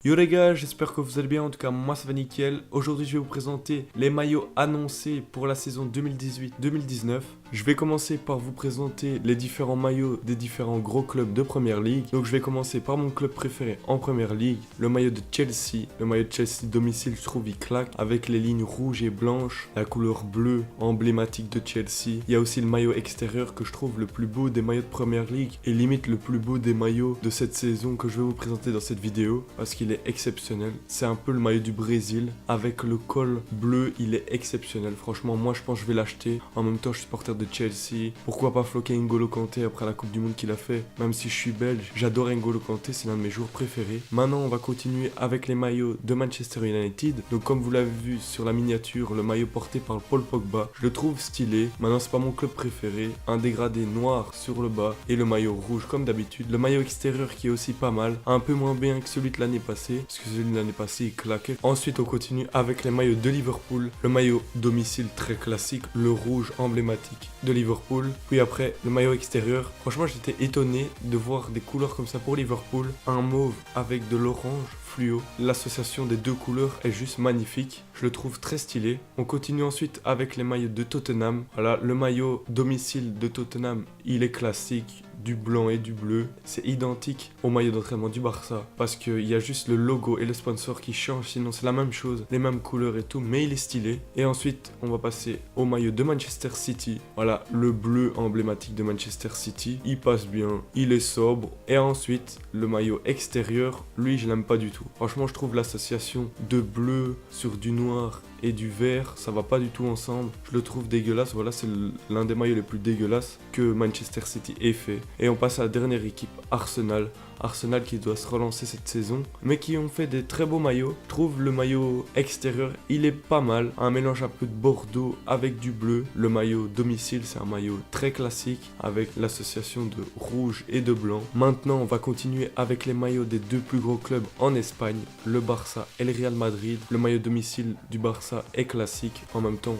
Yo les gars, j'espère que vous allez bien, en tout cas moi ça va nickel. Aujourd'hui je vais vous présenter les maillots annoncés pour la saison 2018-2019. Je vais commencer par vous présenter les différents maillots des différents gros clubs de Première Ligue. Donc je vais commencer par mon club préféré en Première Ligue, le maillot de Chelsea. Le maillot de Chelsea domicile, je trouve il claque avec les lignes rouges et blanches, la couleur bleue emblématique de Chelsea. Il y a aussi le maillot extérieur que je trouve le plus beau des maillots de Première Ligue et limite le plus beau des maillots de cette saison que je vais vous présenter dans cette vidéo parce qu'il est exceptionnel. C'est un peu le maillot du Brésil avec le col bleu, il est exceptionnel. Franchement, moi je pense que je vais l'acheter. En même temps, je suis supporter de Chelsea. Pourquoi pas floquer N'Golo Kanté après la Coupe du Monde qu'il a fait? Même si je suis belge, j'adore N'Golo Kanté, c'est l'un de mes joueurs préférés. Maintenant, on va continuer avec les maillots de Manchester United. Donc comme vous l'avez vu sur la miniature, le maillot porté par Paul Pogba, je le trouve stylé. Maintenant, c'est pas mon club préféré. Un dégradé noir sur le bas et le maillot rouge comme d'habitude. Le maillot extérieur qui est aussi pas mal, un peu moins bien que celui de l'année passée, parce que celui de l'année passée il claquait. Ensuite on continue avec les maillots de Liverpool, le maillot domicile très classique, le rouge emblématique de Liverpool. Puis après le maillot extérieur, franchement j'étais étonné de voir des couleurs comme ça pour Liverpool, un mauve avec de l'orange fluo. L'association des deux couleurs est juste magnifique, je le trouve très stylé. On continue ensuite avec les maillots de Tottenham. Voilà, le maillot domicile de Tottenham, il est classique, du blanc et du bleu. C'est identique au maillot d'entraînement du Barça parce qu'il y a juste le logo et le sponsor qui changent, sinon c'est la même chose, les mêmes couleurs et tout, mais il est stylé. Et ensuite, on va passer au maillot de Manchester City. Voilà, le bleu emblématique de Manchester City, il passe bien, il est sobre. Et ensuite, le maillot extérieur, lui je l'aime pas du tout. Franchement, je trouve l'association de bleu sur du noir et du vert, ça va pas du tout ensemble. Je le trouve dégueulasse. Voilà, c'est l'un des maillots les plus dégueulasses que Manchester City ait fait. Et on passe à la dernière équipe, Arsenal. Arsenal qui doit se relancer cette saison, mais qui ont fait des très beaux maillots. Je trouve le maillot extérieur, il est pas mal. Un mélange un peu de bordeaux avec du bleu. Le maillot domicile, c'est un maillot très classique avec l'association de rouge et de blanc. Maintenant, on va continuer avec les maillots des deux plus gros clubs en Espagne, le Barça et le Real Madrid. Le maillot domicile du Barça est classique. En même temps,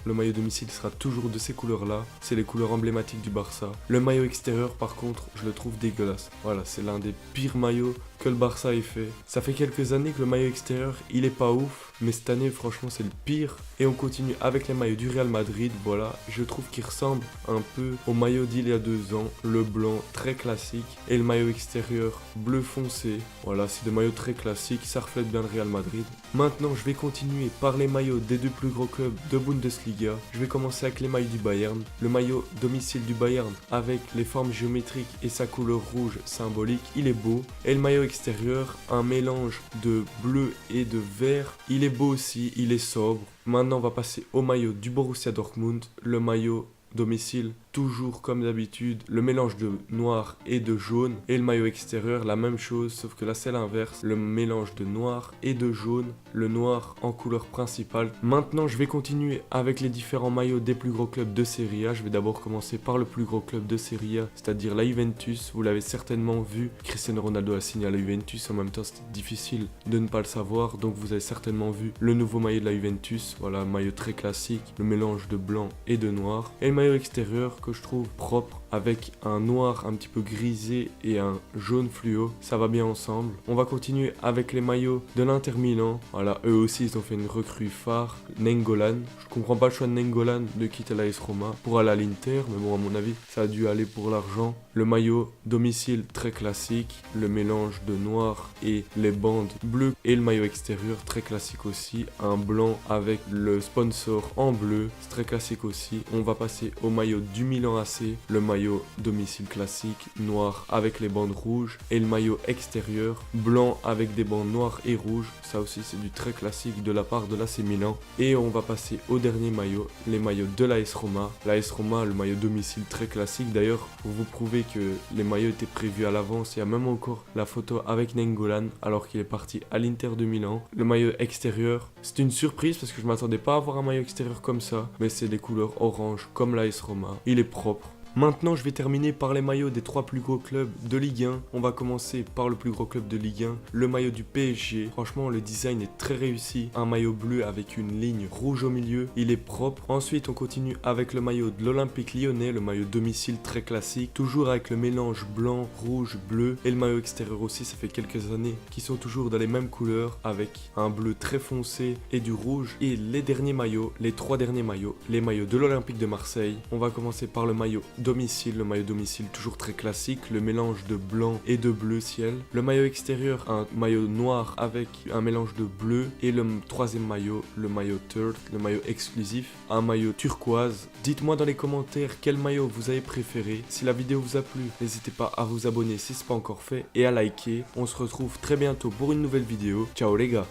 le maillot domicile sera toujours de ces couleurs-là. C'est les couleurs emblématiques du Barça. Le maillot extérieur, par contre, je le trouve dégueulasse. Voilà, c'est l'un des pires maillots que le Barça ait fait. Ça fait quelques années que le maillot extérieur, il est pas ouf, mais cette année, franchement, c'est le pire. Et on continue avec les maillots du Real Madrid. Voilà, je trouve qu'il ressemble un peu au maillot d'il y a 2 ans. Le blanc, très classique. Et le maillot extérieur, bleu foncé. Voilà, c'est des maillots très classiques. Ça reflète bien le Real Madrid. Maintenant, je vais continuer par les maillots des deux plus gros clubs de Bundesliga. Je vais commencer avec les maillots du Bayern. Le maillot domicile du Bayern avec les formes géométriques et sa couleur rouge symbolique, il est beau. Et le maillot extérieur, un mélange de bleu et de vert, il est beau aussi, il est sobre. Maintenant, on va passer au maillot du Borussia Dortmund, le maillot domicile, toujours comme d'habitude, le mélange de noir et de jaune. Et le maillot extérieur, la même chose, sauf que là c'est l'inverse, le mélange de noir et de jaune, le noir en couleur principale. Maintenant, je vais continuer avec les différents maillots des plus gros clubs de Serie A. Je vais d'abord commencer par le plus gros club de Serie A, c'est-à-dire la Juventus. Vous l'avez certainement vu, Cristiano Ronaldo a signé à la Juventus. En même temps, c'était difficile de ne pas le savoir, donc vous avez certainement vu le nouveau maillot de la Juventus. Voilà, un maillot très classique, le mélange de blanc et de noir. Et le maillot extérieur que je trouve propre avec un noir un petit peu grisé et un jaune fluo, ça va bien ensemble. On va continuer avec les maillots de l'Inter Milan. Voilà, eux aussi ils ont fait une recrue phare, Nainggolan. Je comprends pas le choix de Nainggolan de quitter l'AS Roma pour aller à l'Inter, mais bon, à mon avis ça a dû aller pour l'argent. Le maillot domicile très classique, le mélange de noir et les bandes bleues, et le maillot extérieur très classique aussi, un blanc avec le sponsor en bleu, c'est très classique aussi. On va passer au maillot du Milan AC, le maillot domicile classique, noir avec les bandes rouges, et le maillot extérieur, blanc avec des bandes noires et rouges. Ça aussi c'est du très classique de la part de l'AC Milan. Et on va passer au dernier maillot, les maillots de l'AS Roma. L'AS Roma, le maillot domicile très classique. D'ailleurs, pour vous prouver que les maillots étaient prévus à l'avance, il y a même encore la photo avec Nainggolan alors qu'il est parti à l'Inter de Milan. Le maillot extérieur, c'est une surprise parce que je m'attendais pas à avoir un maillot extérieur comme ça, mais c'est des couleurs orange comme l'AS Roma. Il est propre. Maintenant, je vais terminer par les maillots des 3 plus gros clubs de Ligue 1. On va commencer par le plus gros club de Ligue 1, le maillot du PSG. Franchement, le design est très réussi. Un maillot bleu avec une ligne rouge au milieu. Il est propre. Ensuite, on continue avec le maillot de l'Olympique Lyonnais, le maillot domicile très classique. Toujours avec le mélange blanc, rouge, bleu. Et le maillot extérieur aussi, ça fait quelques années qu'ils sont toujours dans les mêmes couleurs avec un bleu très foncé et du rouge. Et les derniers maillots, les 3 derniers maillots, les maillots de l'Olympique de Marseille. On va commencer par le maillot domicile, le maillot domicile toujours très classique, le mélange de blanc et de bleu ciel. Le maillot extérieur, un maillot noir avec un mélange de bleu. Et le 3e maillot, le maillot third, le maillot exclusif, un maillot turquoise. Dites-moi dans les commentaires quel maillot vous avez préféré. Si la vidéo vous a plu, n'hésitez pas à vous abonner si ce n'est pas encore fait et à liker. On se retrouve très bientôt pour une nouvelle vidéo. Ciao les gars.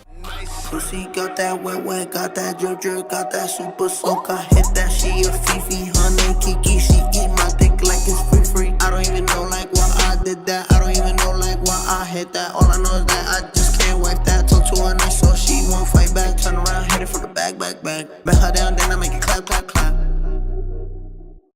Pussy got that wet, wet, got that drip, drip, got that super soak. I hit that, she a Fifi, honey, Kiki, she eat my dick.